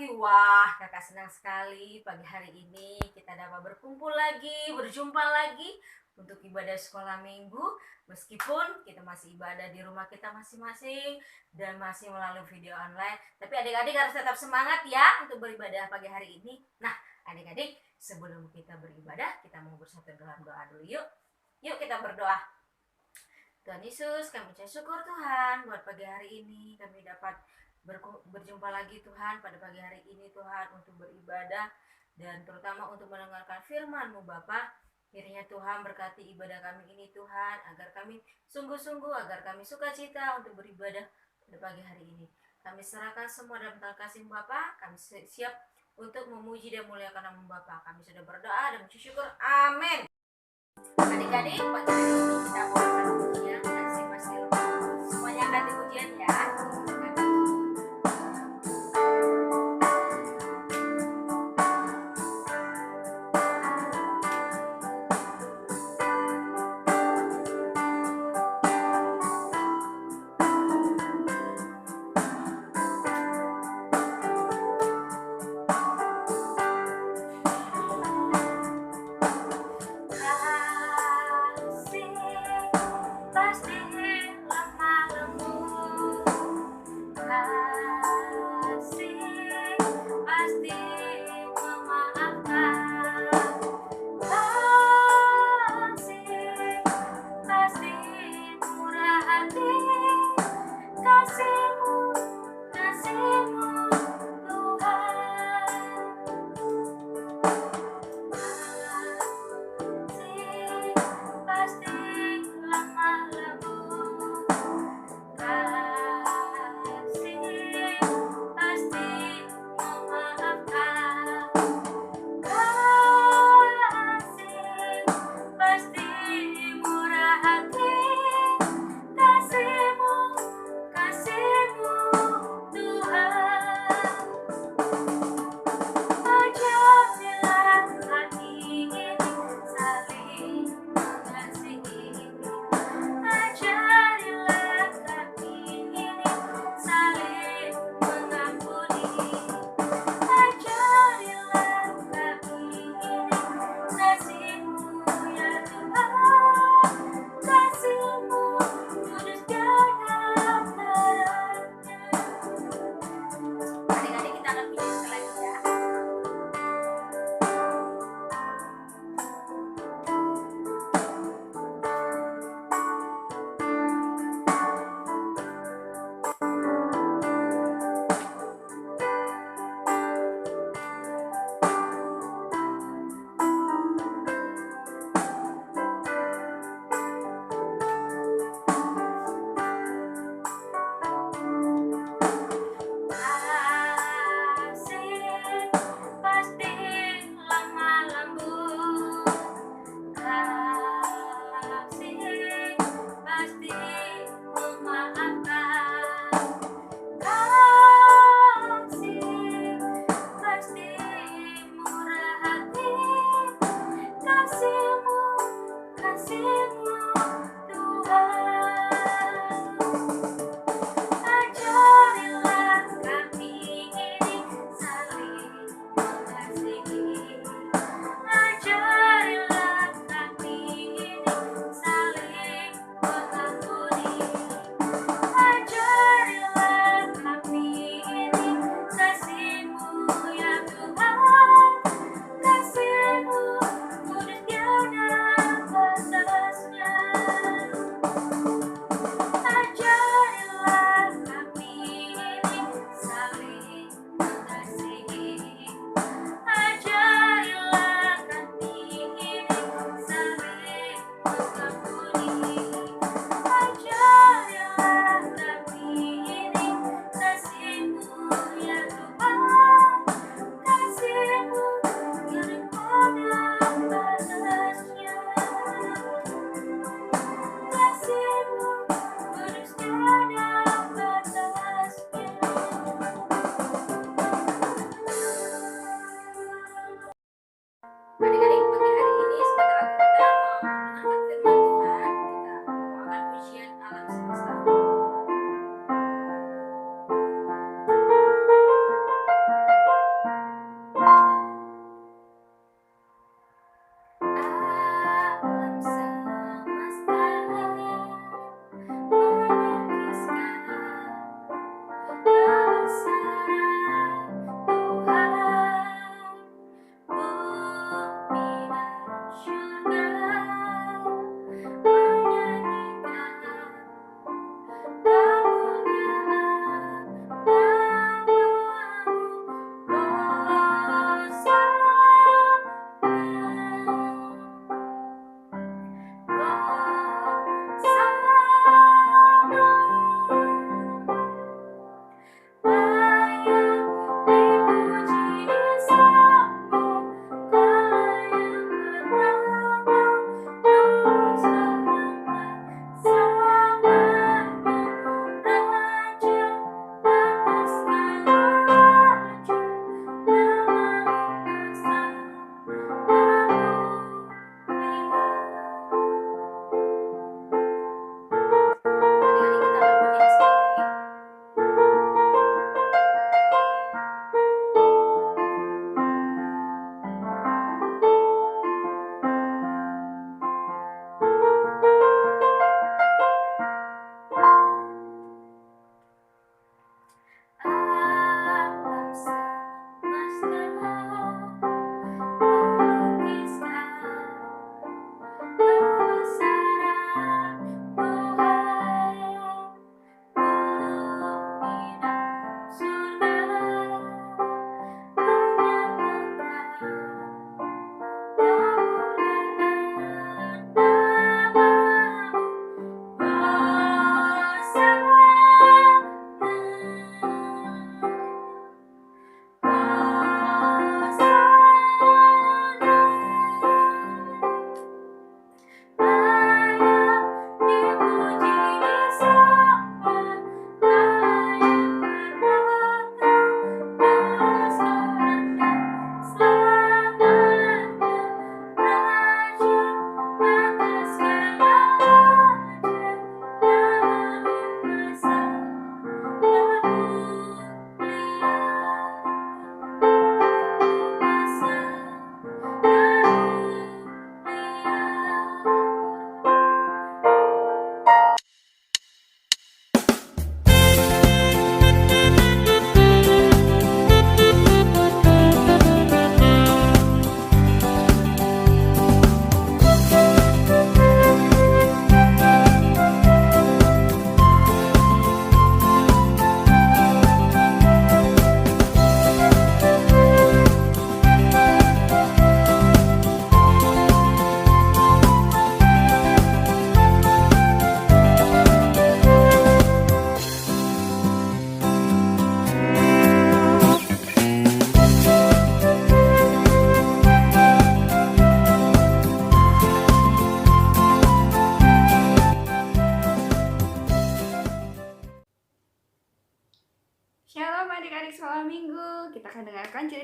Wah, kakak senang sekali pagi hari ini kita dapat berkumpul lagi, berjumpa lagi untuk ibadah sekolah minggu. Meskipun kita masih ibadah di rumah kita masing-masing dan masih melalui video online, tapi adik-adik harus tetap semangat ya untuk beribadah pagi hari ini. Nah, adik-adik, sebelum kita beribadah, kita mau bersatu dalam doa dulu yuk. Yuk kita berdoa. Tuhan Yesus, kami ucap syukur Tuhan buat pagi hari ini kami dapat berjumpa lagi Tuhan pada pagi hari ini Tuhan untuk beribadah dan terutama untuk mendengarkan firman-Mu Bapa. Kiranya Tuhan berkati ibadah kami ini Tuhan, agar kami sungguh-sungguh, agar kami sukacita untuk beribadah pada pagi hari ini. Kami serahkan semua dalam tangan kasih Bapa. Kami siap untuk memuji dan muliakan nama Bapa. Kami sudah berdoa dan bersyukur. Amin. Adik-adik, pagi hari ini kita mau akan ujian dan masing-masing semuanya akan ujian ya. Pasti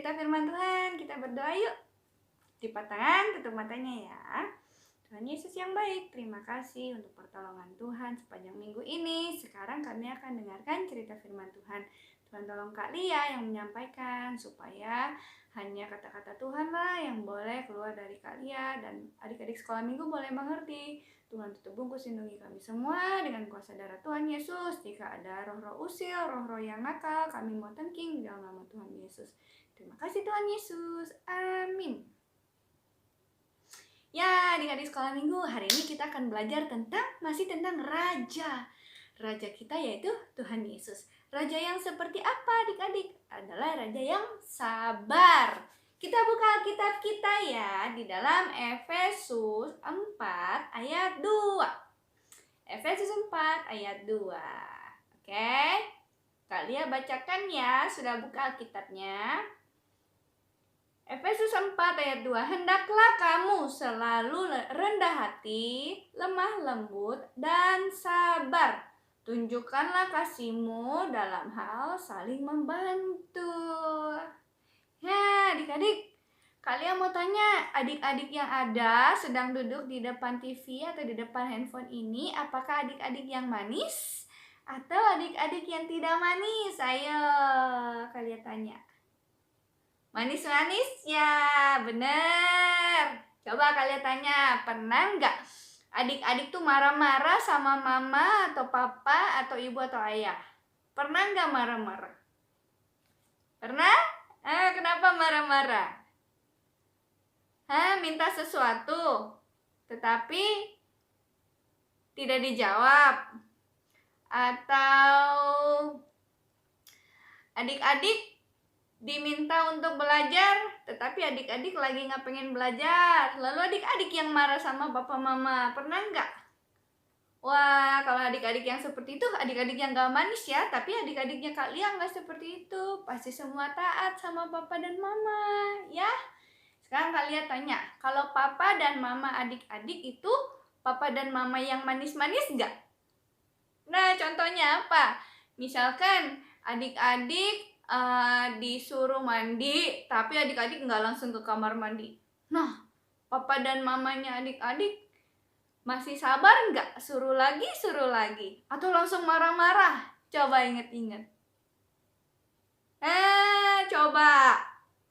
cerita firman Tuhan. Kita berdoa yuk. Lipat tangan, tutup matanya ya. Tuhan Yesus yang baik, terima kasih untuk pertolongan Tuhan sepanjang minggu ini. Sekarang kami akan dengarkan cerita firman Tuhan. Tuhan tolong Kak Lia yang menyampaikan supaya hanya kata-kata Tuhan lah yang boleh keluar dari Kak Lia, dan adik-adik sekolah minggu boleh mengerti. Tuhan tutup bungkus lindungi kami semua dengan kuasa darah Tuhan Yesus. Jika ada roh-roh usil, roh-roh yang nakal, kami mau tengking di dalam nama Tuhan Yesus. Terima kasih Tuhan Yesus. Amin. Ya, adik-adik sekolah minggu, hari ini kita akan belajar masih tentang raja. Raja kita yaitu Tuhan Yesus. Raja yang seperti apa adik-adik? Adalah raja yang sabar. Kita buka Alkitab kita ya di dalam Efesus 4 ayat 2. Efesus 4 ayat 2. Oke? Kalian bacakan ya, sudah buka Alkitabnya. Efesus 4 ayat 2. Hendaklah kamu selalu rendah hati, lemah lembut, dan sabar. Tunjukkanlah kasihmu dalam hal saling membantu. Ya, adik-adik, kalian mau tanya, adik-adik yang ada sedang duduk di depan TV atau di depan handphone ini, apakah adik-adik yang manis atau adik-adik yang tidak manis? Ayo, kalian tanya. Manis-manis? Ya, bener. Coba kalian tanya, pernah nggak adik-adik tuh marah-marah sama mama atau papa atau ibu atau ayah? Pernah nggak marah-marah? Pernah? Kenapa marah-marah? Minta sesuatu, tetapi tidak dijawab. Atau adik-adik diminta untuk belajar, tetapi adik-adik lagi nggak pengen belajar. Lalu adik-adik yang marah sama papa mama, pernah nggak? Wah, kalau adik-adik yang seperti itu, adik-adik yang gak manis ya. Tapi adik-adiknya Kak Lia nggak seperti itu. Pasti semua taat sama papa dan mama, ya. Sekarang Kak Lia tanya, kalau papa dan mama adik-adik itu, papa dan mama yang manis-manis nggak? Nah, contohnya apa? Misalkan adik-adik disuruh mandi, tapi adik-adik nggak langsung ke kamar mandi. Nah, papa dan mamanya adik-adik masih sabar nggak? Suruh lagi, atau langsung marah-marah? Coba inget-inget. Coba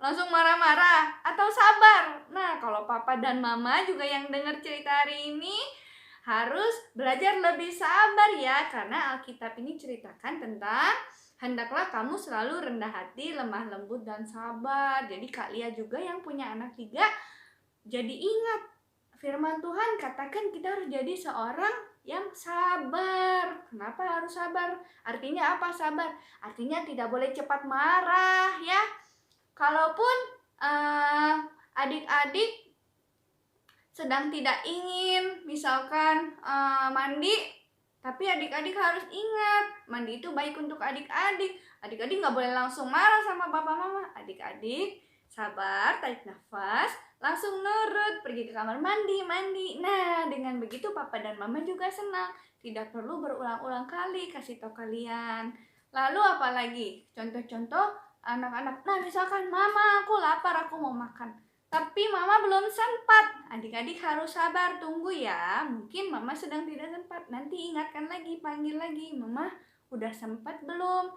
langsung marah-marah atau sabar? Nah, kalau papa dan mama juga yang dengar cerita hari ini harus belajar lebih sabar ya, karena Alkitab ini ceritakan tentang hendaklah kamu selalu rendah hati, lemah lembut, dan sabar. Jadi Kak Lia juga yang punya anak 3, jadi ingat firman Tuhan katakan kita harus jadi seorang yang sabar. Kenapa harus sabar? Artinya apa sabar? Artinya tidak boleh cepat marah ya. Kalaupun adik-adik sedang tidak ingin misalkan mandi, tapi adik-adik harus ingat, mandi itu baik untuk adik-adik. Adik-adik nggak boleh langsung marah sama papa mama. Adik-adik sabar, tarik nafas, langsung nurut, pergi ke kamar mandi. Nah, dengan begitu papa dan mama juga senang. Tidak perlu berulang-ulang kali kasih tahu kalian. Lalu apa lagi? Contoh-contoh anak-anak. Nah, misalkan mama aku lapar, aku mau makan. Tapi mama belum sempat. Adik-adik harus sabar, tunggu ya. Mungkin mama sedang tidak sempat. Nanti ingatkan lagi, panggil lagi. Mama udah sempat belum?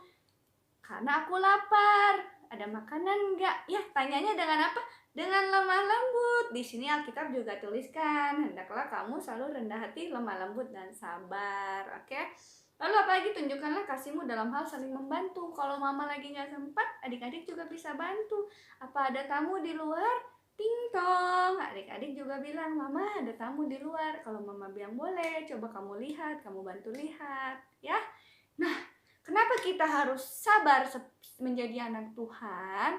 Karena aku lapar. Ada makanan enggak? Ya, tanyanya dengan apa? Dengan lemah lembut. Di sini Alkitab juga tuliskan, hendaklah kamu selalu rendah hati, lemah lembut, dan sabar. Oke? Lalu apalagi? Tunjukkanlah kasihmu dalam hal saling membantu. Kalau mama lagi nggak sempat, adik-adik juga bisa bantu. Apa ada tamu di luar? Ting tong, adik-adik juga bilang, mama ada tamu di luar. Kalau mama bilang boleh, coba kamu lihat, kamu bantu lihat, ya. Nah, kenapa kita harus sabar menjadi anak Tuhan?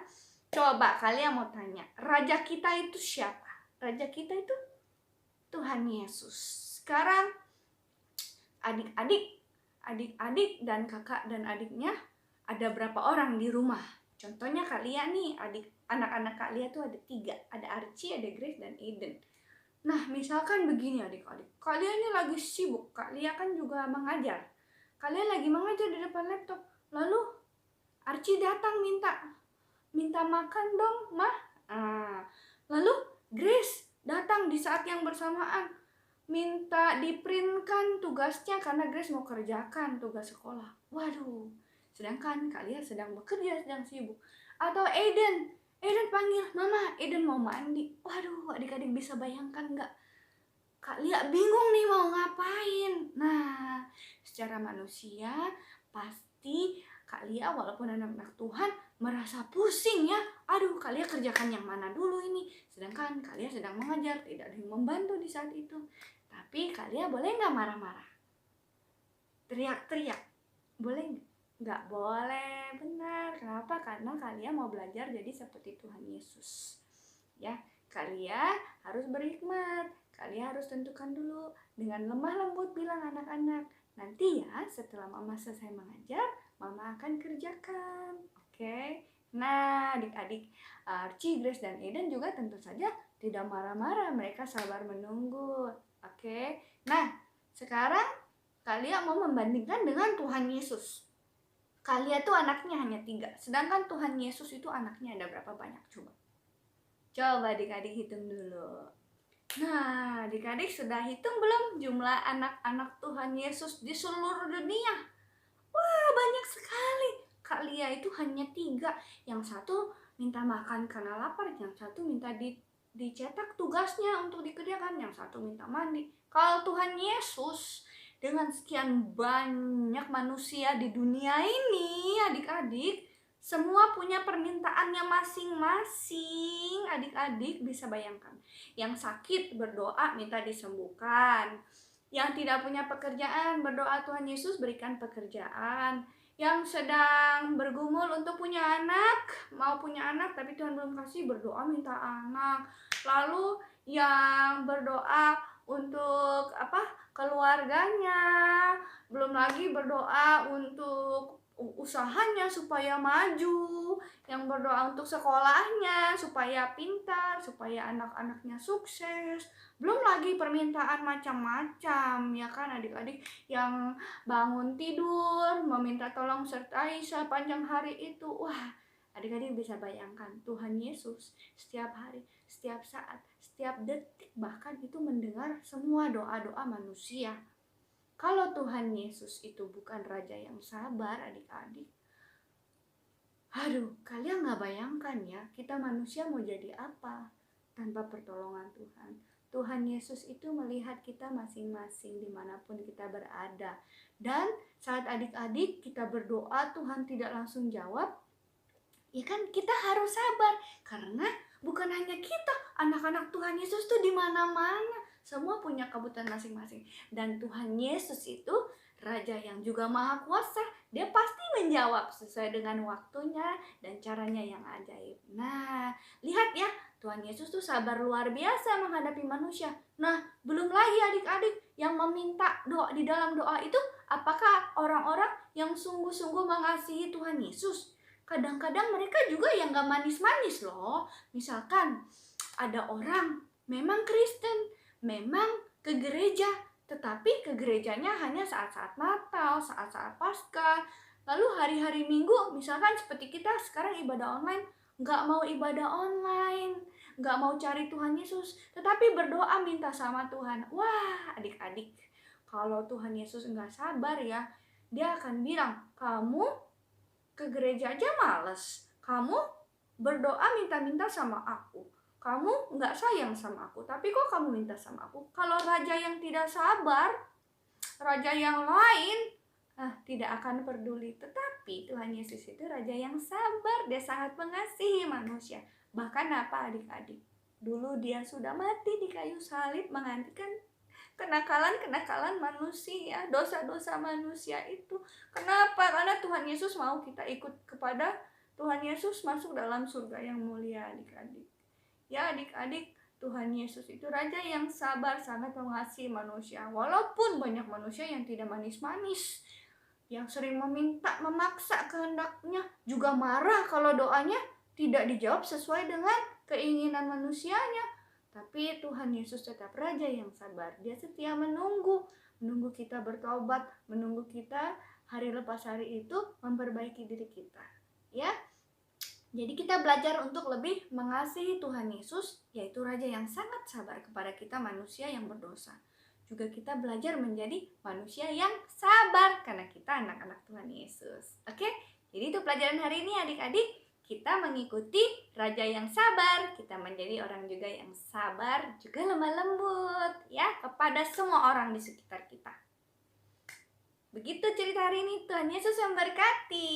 Coba kalian mau tanya, raja kita itu siapa? Raja kita itu Tuhan Yesus. Sekarang adik-adik dan kakak dan adiknya ada berapa orang di rumah? Contohnya kalian nih, anak-anak Kak Lia tuh ada 3. Ada Archie, ada Grace, dan Eden. Nah, misalkan begini adik-adik. Kalian ini lagi sibuk. Kak Lia kan juga mengajar. Kalian lagi mengajar di depan laptop. Lalu Archie datang minta minta makan dong, Mah. Lalu Grace datang di saat yang bersamaan, minta diprintkan tugasnya karena Grace mau kerjakan tugas sekolah. Waduh, sedangkan Kak Lia sedang bekerja, sedang sibuk. Atau Eden panggil, Mama, Eden mau mandi. Waduh, adik-adik bisa bayangkan nggak? Kak Lia bingung nih mau ngapain. Nah, secara manusia pasti Kak Lia walaupun anak-anak Tuhan merasa pusing ya. Aduh, Kak Lia kerjakan yang mana dulu ini. Sedangkan Kak Lia sedang mengajar, tidak ada yang membantu di saat itu. Tapi Kak Lia boleh nggak marah-marah? Teriak-teriak? Boleh nggak? Nggak boleh, benar. Kenapa? Karena Kak Lia mau belajar jadi seperti Tuhan Yesus. Ya, Kak Lia harus berhikmat. Kak Lia harus tentukan dulu dengan lemah lembut bilang anak-anak, nanti ya setelah Mama selesai mengajar, Mama akan kerjakan. Oke? Nah, adik-adik Archie, Grace, dan Eden juga tentu saja tidak marah-marah. Mereka sabar menunggu. Oke? Nah, sekarang Kak Lia mau membandingkan dengan Tuhan Yesus. Kak Lia tuh anaknya hanya 3, sedangkan Tuhan Yesus itu anaknya ada berapa banyak? Coba adik-adik hitung dulu. Nah, adik-adik sudah hitung belum jumlah anak-anak Tuhan Yesus di seluruh dunia? Wah, banyak sekali. Kak Lia itu hanya 3. Yang satu minta makan karena lapar, yang satu minta dicetak tugasnya untuk dikerjakan, yang satu minta mandi. Kalau Tuhan Yesus dengan sekian banyak manusia di dunia ini, adik-adik, semua punya permintaannya masing-masing. Adik-adik bisa bayangkan. Yang sakit berdoa minta disembuhkan. Yang tidak punya pekerjaan berdoa Tuhan Yesus berikan pekerjaan. Yang sedang bergumul untuk punya anak, mau punya anak tapi Tuhan belum kasih, berdoa minta anak. Lalu yang berdoa untuk keluarganya, belum lagi berdoa untuk usahanya supaya maju, yang berdoa untuk sekolahnya supaya pintar, supaya anak-anaknya sukses. Belum lagi permintaan macam-macam, ya kan adik-adik, yang bangun tidur meminta tolong sertai sepanjang hari itu. Wah, adik-adik bisa bayangkan Tuhan Yesus setiap hari, setiap saat, setiap detik bahkan itu mendengar semua doa-doa manusia. Kalau Tuhan Yesus itu bukan Raja yang sabar, adik-adik, aduh, kalian gak bayangkan ya, kita manusia mau jadi apa tanpa pertolongan Tuhan. Tuhan Yesus itu melihat kita masing-masing dimanapun kita berada. Dan saat adik-adik kita berdoa, Tuhan tidak langsung jawab, ya kan kita harus sabar. Karena bukan hanya kita, anak-anak Tuhan Yesus tuh di mana-mana. Semua punya kebutuhan masing-masing. Dan Tuhan Yesus itu Raja yang juga Maha Kuasa. Dia pasti menjawab sesuai dengan waktunya dan caranya yang ajaib. Nah, lihat ya, Tuhan Yesus tuh sabar luar biasa menghadapi manusia. Nah, belum lagi adik-adik yang meminta doa di dalam doa itu, apakah orang-orang yang sungguh-sungguh mengasihi Tuhan Yesus? Kadang-kadang mereka juga yang gak manis-manis loh. Misalkan ada orang memang Kristen, memang ke gereja, tetapi ke gerejanya hanya saat-saat Natal, saat-saat Paskah. Lalu hari-hari Minggu, misalkan seperti kita sekarang ibadah online, gak mau ibadah online, gak mau cari Tuhan Yesus, tetapi berdoa minta sama Tuhan. Wah, adik-adik, kalau Tuhan Yesus gak sabar ya, dia akan bilang, kamu ke gereja aja males, kamu berdoa minta-minta sama aku, kamu gak sayang sama aku, tapi kok kamu minta sama aku? Kalau raja yang tidak sabar, raja yang lain tidak akan peduli. Tetapi Tuhan Yesus itu Raja yang sabar, dia sangat mengasihi manusia. Bahkan apa adik-adik? Dulu dia sudah mati di kayu salib menggantikan kenakalan-kenakalan manusia, dosa-dosa manusia itu. Kenapa? Karena Tuhan Yesus mau kita ikut kepada Tuhan Yesus masuk dalam surga yang mulia, adik-adik. Ya adik-adik, Tuhan Yesus itu Raja yang sabar, sangat mengasihi manusia. Walaupun banyak manusia yang tidak manis-manis, yang sering memaksa kehendaknya, juga marah kalau doanya tidak dijawab sesuai dengan keinginan manusianya. Tapi Tuhan Yesus tetap Raja yang sabar. Dia setia menunggu kita bertobat, menunggu kita hari lepas hari itu memperbaiki diri kita. Ya, Jadi kita belajar untuk lebih mengasihi Tuhan Yesus, yaitu Raja yang sangat sabar kepada kita manusia yang berdosa. Juga kita belajar menjadi manusia yang sabar karena kita anak-anak Tuhan Yesus. Oke, jadi itu pelajaran hari ini adik-adik. Kita mengikuti Raja yang sabar, kita menjadi orang juga yang sabar, juga lemah lembut ya kepada semua orang di sekitar kita. Begitu cerita hari ini, Tuhan Yesus memberkati.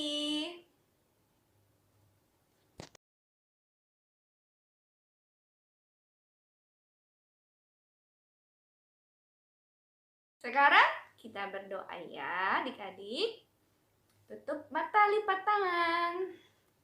Sekarang kita berdoa ya adik-adik. Tutup mata, lipat tangan.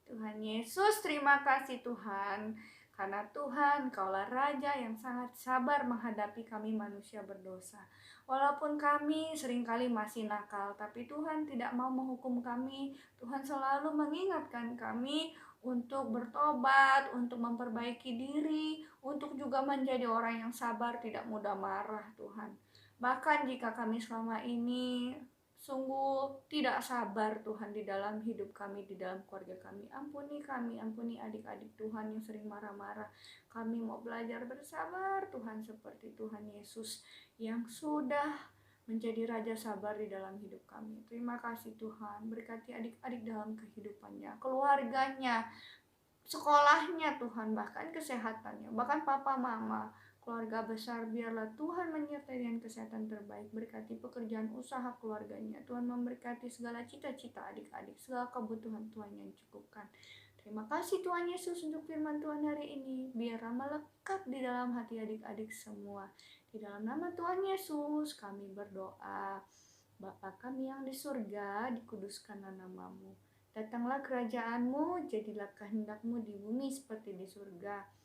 Tuhan Yesus, terima kasih Tuhan. Karena Tuhan, Kaulah Raja yang sangat sabar menghadapi kami manusia berdosa. Walaupun kami seringkali masih nakal, tapi Tuhan tidak mau menghukum kami. Tuhan selalu mengingatkan kami untuk bertobat, untuk memperbaiki diri, untuk juga menjadi orang yang sabar, tidak mudah marah Tuhan. Bahkan jika kami selama ini sungguh tidak sabar Tuhan di dalam hidup kami, di dalam keluarga kami, ampuni adik-adik Tuhan yang sering marah-marah. Kami mau belajar bersabar Tuhan seperti Tuhan Yesus yang sudah menjadi Raja sabar di dalam hidup kami. Terima kasih Tuhan, berkati adik-adik dalam kehidupannya, keluarganya, sekolahnya Tuhan, bahkan kesehatannya, bahkan papa mama, keluarga besar, biarlah Tuhan menyertai dengan kesehatan terbaik. Berkati pekerjaan usaha keluarganya. Tuhan memberkati segala cita-cita adik-adik, segala kebutuhan Tuhan yang cukupkan. Terima kasih Tuhan Yesus untuk firman Tuhan hari ini. Biarlah melekat di dalam hati adik-adik semua. Di dalam nama Tuhan Yesus kami berdoa. Bapa kami yang di surga, dikuduskanlah namamu. Datanglah kerajaan-Mu, jadilah kehendak-Mu di bumi seperti di surga.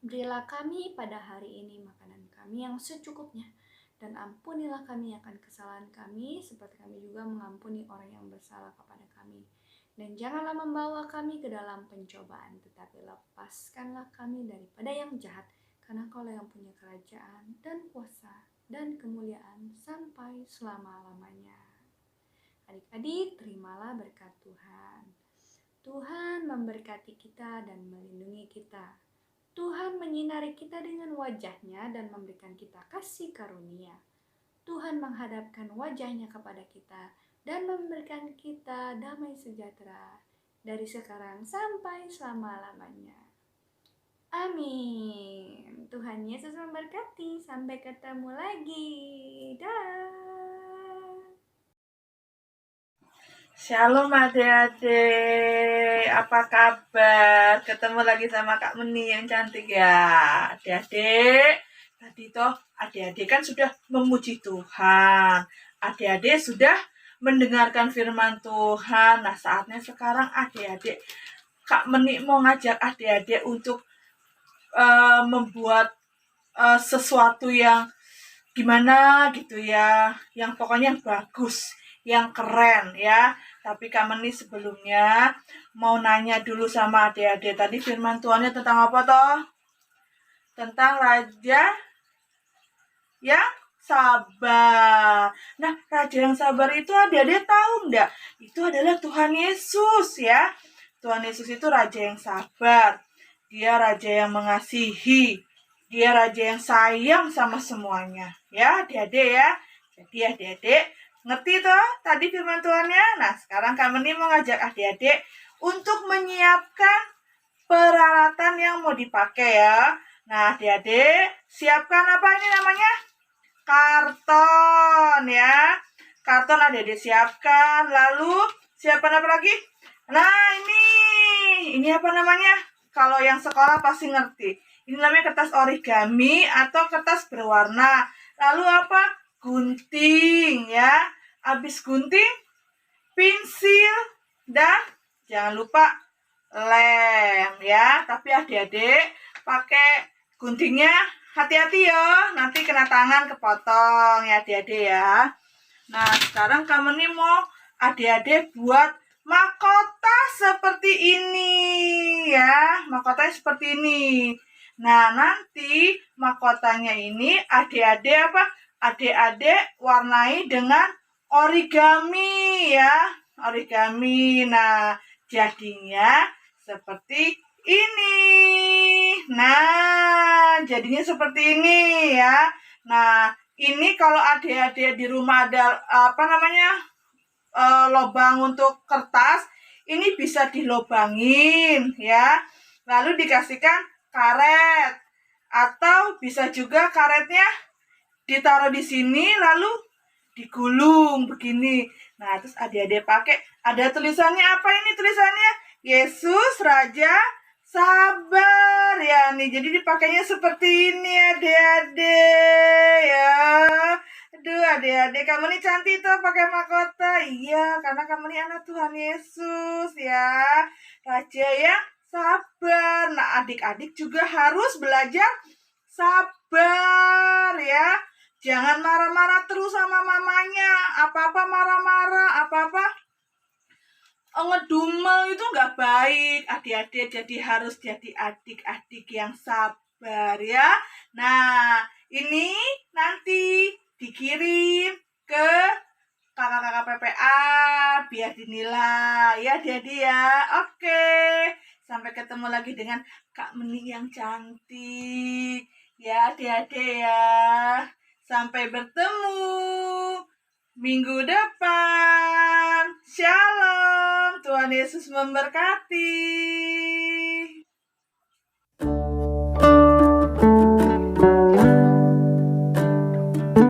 Berilah kami pada hari ini makanan kami yang secukupnya, dan ampunilah kami akan kesalahan kami, seperti kami juga mengampuni orang yang bersalah kepada kami. Dan janganlah membawa kami ke dalam pencobaan, tetapi lepaskanlah kami daripada yang jahat, karena Kaulah yang punya kerajaan dan kuasa dan kemuliaan sampai selama-lamanya. Adik-adik, terimalah berkat Tuhan. Tuhan memberkati kita dan melindungi kita. Tuhan menyinari kita dengan wajah-Nya dan memberikan kita kasih karunia. Tuhan menghadapkan wajah-Nya kepada kita dan memberikan kita damai sejahtera dari sekarang sampai selama-lamanya. Amin. Tuhan Yesus memberkati. Sampai ketemu lagi. Dah. Shalom adik-adik, apa kabar? Ketemu lagi sama Kak Meni yang cantik ya. Adik-adik, tadi toh adik-adik kan sudah memuji Tuhan. Adik-adik sudah mendengarkan firman Tuhan. Nah, saatnya sekarang adik-adik, Kak Meni mau ngajak adik-adik untuk membuat sesuatu yang gimana gitu ya, yang pokoknya bagus, yang keren ya. Tapi Kak Meni sebelumnya mau nanya dulu sama adik-adik, tadi firman Tuhannya tentang apa toh? Tentang Raja yang sabar. Nah, Raja yang sabar itu adik-adik tahu enggak? Itu adalah Tuhan Yesus ya. Tuhan Yesus itu Raja yang sabar. Dia Raja yang mengasihi. Dia Raja yang sayang sama semuanya. Ya, adik-adik ya. Jadi adik-adik ngerti toh tadi firman Tuhannya? Nah, sekarang Kak Meni mau ngajak adik-adik untuk menyiapkan peralatan yang mau dipakai ya. Nah, adik-adik siapkan apa ini namanya? Karton ya. Karton adik-adik siapkan. Lalu siapkan apa lagi? Nah, ini apa namanya? Kalau yang sekolah pasti ngerti. Ini namanya kertas origami atau kertas berwarna. Lalu apa? Gunting ya. Habis gunting, pensil, dan jangan lupa lem ya. Tapi adik-adik pakai guntingnya hati-hati ya. Nanti kena tangan kepotong ya adik-adik ya. Nah, sekarang Kak Meni mau adik-adik buat mahkota seperti ini ya. Mahkotanya seperti ini. Nah, nanti mahkotanya ini adik-adik apa? Adik-adik warnai dengan origami ya. Origami. Nah, jadinya seperti ini. Nah, jadinya seperti ini ya. Nah, ini kalau adik-adik di rumah ada lubang untuk kertas, ini bisa dilobangin ya. Lalu dikasihkan karet, atau bisa juga karetnya ditaruh di sini lalu digulung begini. Nah, terus adik-adik pakai, ada tulisannya apa ini tulisannya? Yesus Raja Sabar ya nih. Jadi dipakainya seperti ini adik-adik ya. Aduh adik-adik, kamu nih cantik tuh pakai mahkota. Iya, karena kamu nih anak Tuhan Yesus ya. Raja yang sabar. Nah, adik-adik juga harus belajar sabar ya. Jangan marah-marah terus sama mamanya. Apa-apa marah-marah, apa-apa ngedumel itu nggak baik. Adik-adik jadi harus jadi adik-adik yang sabar ya. Nah, ini nanti dikirim ke kakak-kakak PPA biar dinilai ya jadi ya. Oke, sampai ketemu lagi dengan Kak Meni yang cantik ya adik-adik ya. Sampai bertemu minggu depan. Shalom. Tuhan Yesus memberkati.